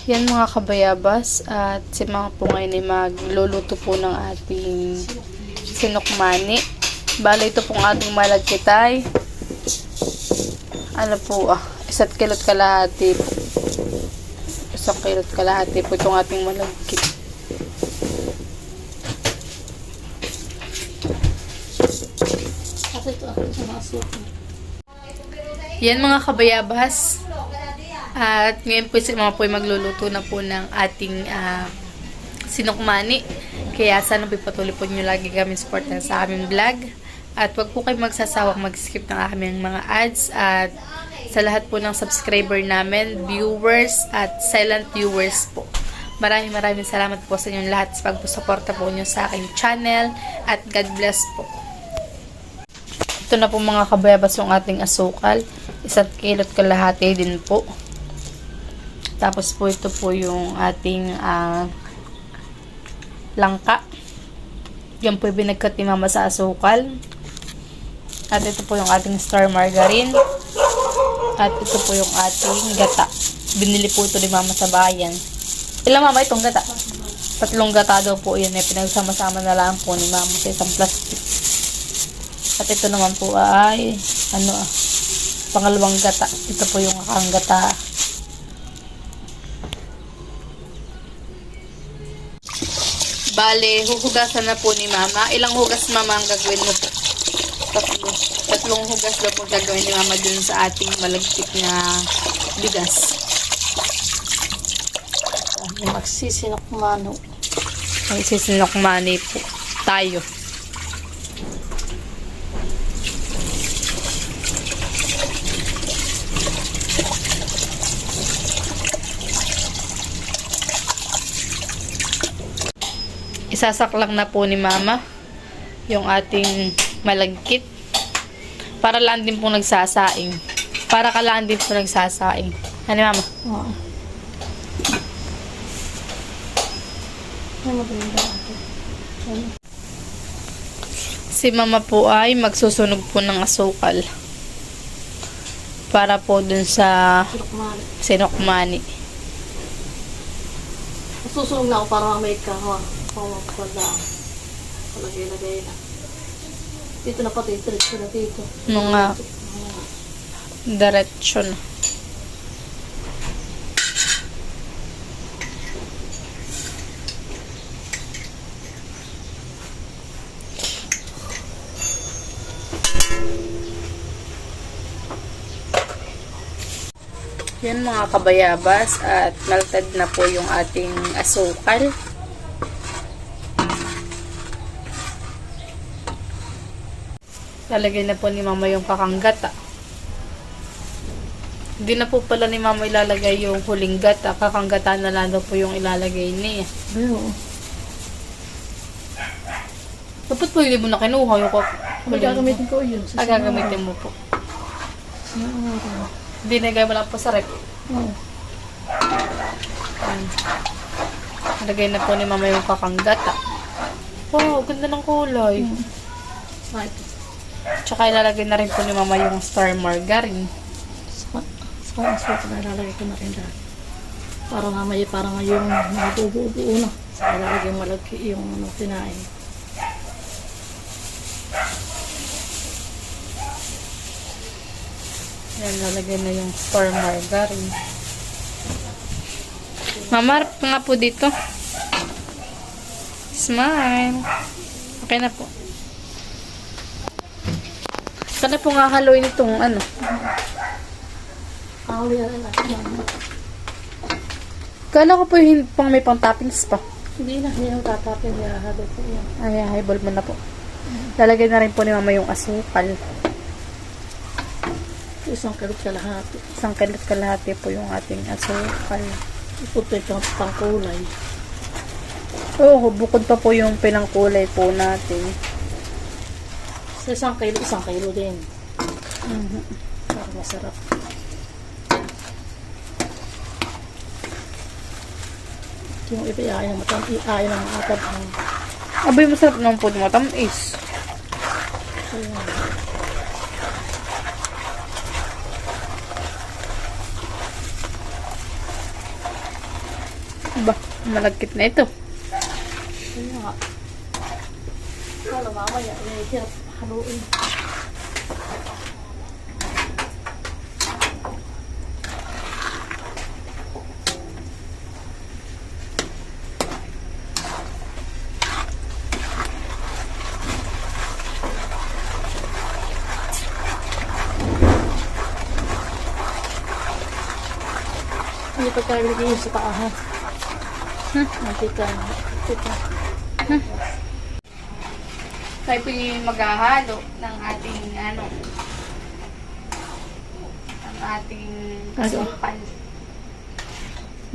Yan mga kabayabas, at si mga po ngayon ay magluluto po ng ating sinukmani. Bale, ito pong ating malagkitay. Ano po, 1 kilot kalahati po. 1 kilot kalahati po itong ating malagkit. Yan mga kabayabas. At ngayon po si mga po ay magluluto na po ng ating sinukmani. Kaya sana po patuloy po nyo lagi kami supportan sa aming vlog. At wag po kayo magsasawang mag-skip ng aming mga ads. At sa lahat po ng subscriber namin, viewers at silent viewers po. Maraming salamat po sa inyong lahat sa pagpusuporta po nyo sa aking channel. At God bless po. Ito na po mga kabayabas yung ating asukal. 1 kilot kalahati din po. Tapos po ito po yung ating langka. Yan po yung binagkat ni mama sa asukal. At ito po yung ating star margarine. At ito po yung ating gata. Binili po ito ni mama sa bayan. Ilang mama itong gata? 3 gata daw po yan. Pinagsama-sama na lang po ni mama sa isang plastic. At ito naman po ay pangalawang gata. Ito po yung akang gata. Bale, huhugasan na po ni mama. Ilang hugas mama ang gagawin mo po? 3 hugas daw po gagawin ni mama dun sa ating malagkit na bigas. Magsisinokmano. Magsisinokmani po tayo. Isasaklang na po ni mama yung ating malagkit para lang din po nagsasaing. Para ka lang din po nagsasaing. Ano mama? Oo. Si mama po ay magsusunog po ng asukal para po dun sa sinukmani. Susunog na ako para may kawa. Pamagpagdaan. Palagay-lagay na. Dito na pati, diretso na dito. Mga diretsyo na. Yan mga kabayabas, at melted na po yung ating asukal. Lalagay na po ni mama yung kakanggata. Hindi na po pala ni mama ilalagay yung huling gata. Kakanggata na lang daw po yung ilalagay niya. Oo. Dapat po hindi mo na kinuha yung Gagamitin ko yun. gagamitin mo po. Dinagay mo lang po sa rep. Oo. Lagay na po ni mama yung kakanggata. Wow, ganda ng kulay. Right. Tsaka ilalagay na rin po ni mama yung star margarine. Sa aswat na ilalagay ko na rin dahil. Para mamaya parang yung mabubuo na. Sa ilalagay yung malagki yung tinain. Yan, lalagay na yung star margarine. Mama, harap ka nga po dito. Smile. Okay na po. Sana po nga haluin itong Yan na. Kala ko po yung pang may pang toppings pa. Hindi na. Hindi na tatapin. Hihahalo ko yan. Ay, highball mo na po. Lalagay na rin po ni mama yung asukal. 1 kilot kalahati. 1 kilot kalahati po yung ating asukal. Iputo yung pangkulay. Oo, bukod pa po yung pinangkulay po natin. Sa 1 kilo din. Para masarap. Yung iba ayaw ng matap. Abay, masarap naman po yung matamis. Ba, malagkit na ito. Yun nga. Kala mamaya, hirap haluin. Hindi pagkalagay yun sa paa, ha? Mantika. Mantika. Tayo po yung maghahalo ng ating ang ating sukal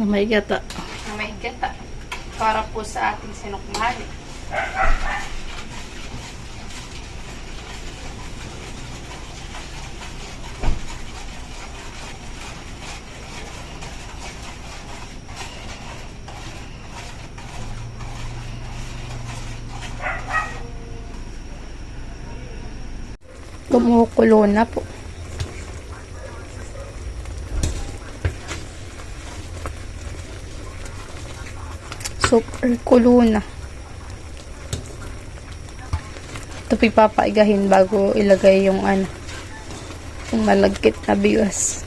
Na may gata. na may gata para po sa ating sinukmali. Kumukulo na po. Super kulo na. Ito pipapaigahin bago ilagay yung yung malagkit na bigas.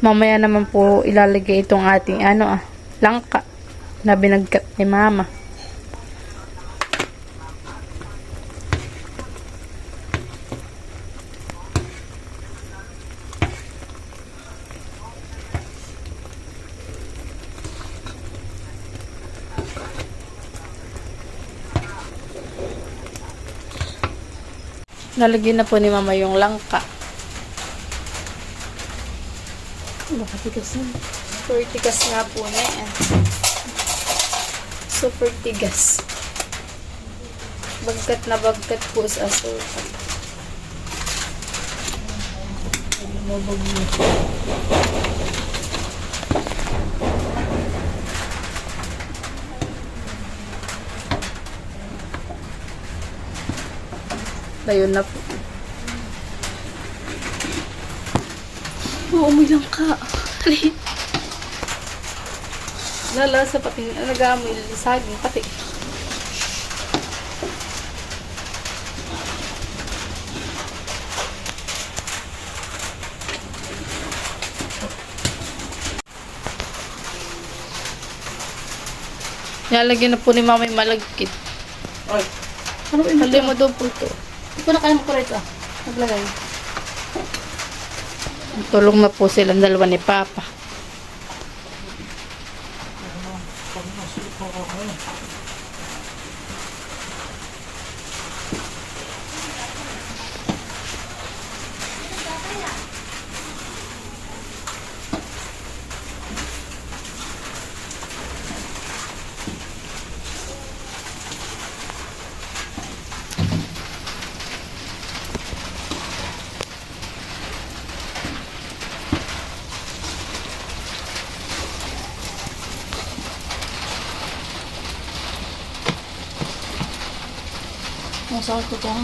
Mamaya naman po ilalagay itong ating langka na binagkat ni mama. Lalagyan na po ni mama yung langka. Baka tigas na. Super tigas nga po na yan. Super tigas. Bagkat na bagkat po sa asukal. Ayun na po. Umilang ka. Lalasa pati nagamoy saging pati. Nalagyan na po ni mama yung malagkit. Ay. Ano ba Hali mo daw po ito. Ito na kaya mo correct ah. Naglagay. Tulong na po silang dalawa ni Papa. Masakit ko ito ha.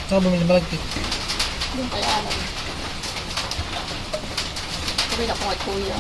Saan bumili malagkit? Doon kaya alam. Sabi na ko at kuya.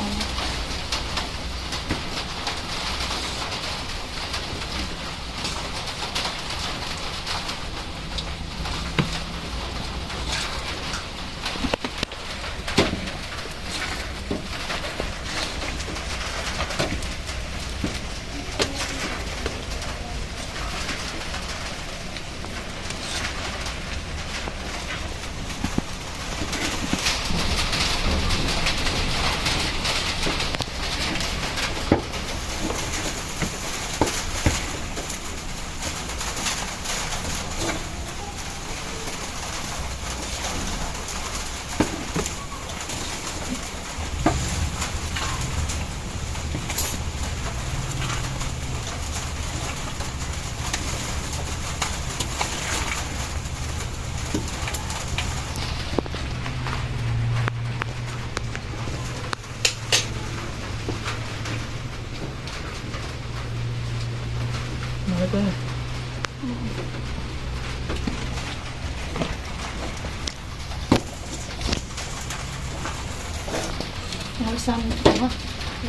Isang ito ha.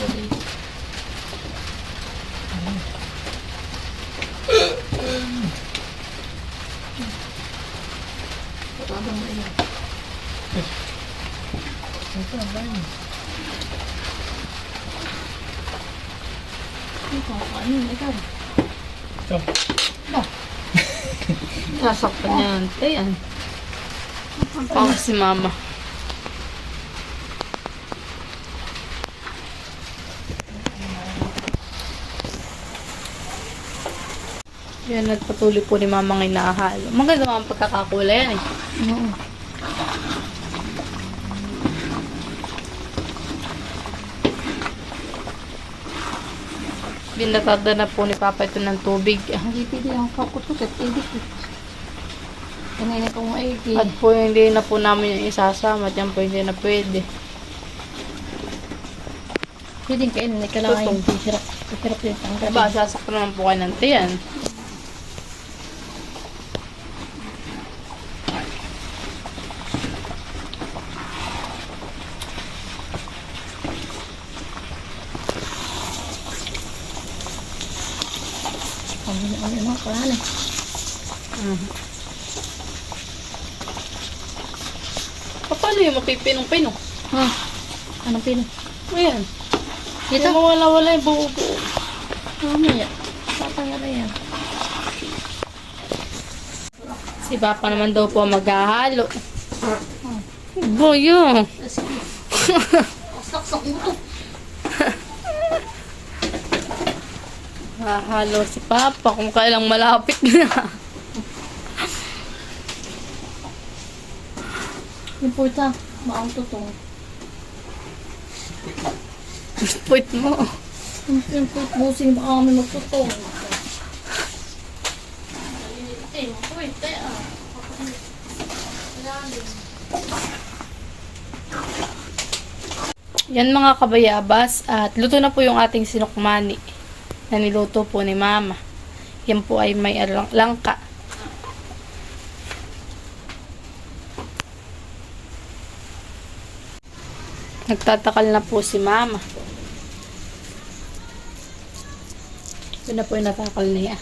Ready. Patadang na yan. Ito, ang dami. Ito, ano ikaw? Ito. Sasaktan niya yan. Ayan. Pang si mama. Yan, nagpatuloy po ni mama ng inahalo. Maganda mga pagkakakulay yan eh. Oo. Binatada na po ni papa ito ng tubig. Hindi pwede ang kakutot at pwede ko. Kanina kong maigi. At po hindi na po namin yung isasama. At yan po hindi na pwede. Pwede kainin. Kailangan Tutong. yung hirap. Hirap yung tanggalin. Diba, sasaktan naman po kayo ng tiyan. Ano, parang Paano yung mapipinong-pinong? ha? Anong pino? Ayan. Dito? Yung mawala-wala yung buo-buo. Mamaya. Tatanga na yan. Si papa naman daw po maghahalo. Boyo. Sige. Saksak mo to. Hahalo si papa kung kailang malapit na. Yung puta. Maang tutong. Puwit mo. Yung puta. Busing baka kami magtutong. Yan mga kabayabas. At luto na po yung ating sinukmani na niluto po ni mama. Yan po ay may langka. Nagtatakal na po si mama. Ito na po yung natakal niya.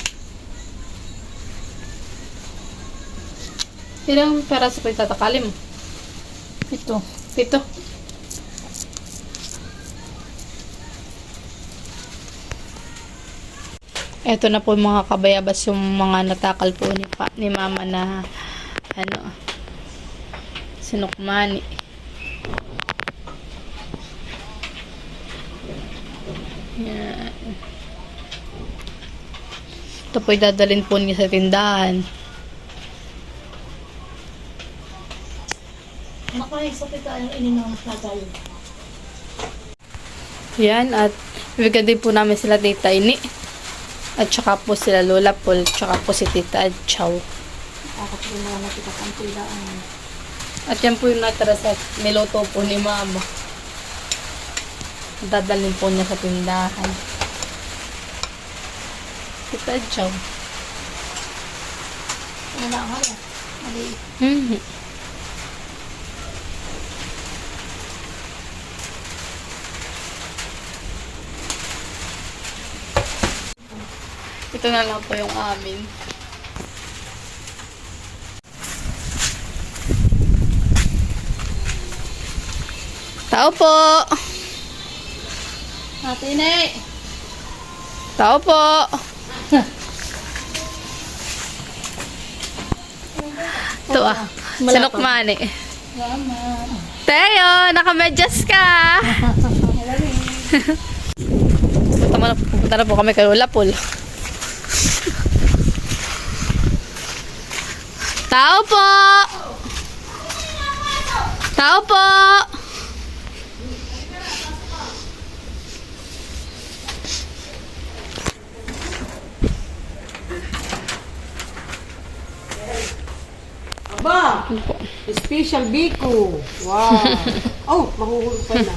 Ilang peraso po yung tatakalin mo? Ito. Ito. Ito na po mga kabayabas yung mga natakal po ni mama na sinukmani. Yan. Ito po dadalhin po niya sa tindahan. Makaisa kita yung ininang tagay. Yan, at ibigay din po namin sila Tita Ini. At saka po sila Lola Paul, tsaka po si Tita Chow. Tapos yung mga nakita kang tilaan. At yan po yung natara sa niluto po ni Mama. Dadalhin po niya sa tindahan. Tita Chow. Ano na nga yan? Maliit. Mm-hmm. Ito na lang po yung amin. Tao po! Ate Ine! Tao po! Ito sinukmani. Salamat. Teo, nakamedyas ka! Punta na po kami kay Lola Paul. Tao po! Tao po! Aba! Special Biko! Wow! Oh, mahuhulog pa na.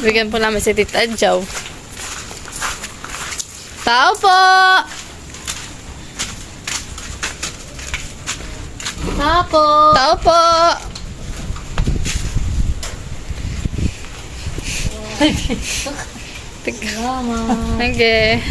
Bigyan po namin si Tita Jow. Tao po! Tao po! Tao po! Salamat. Okay.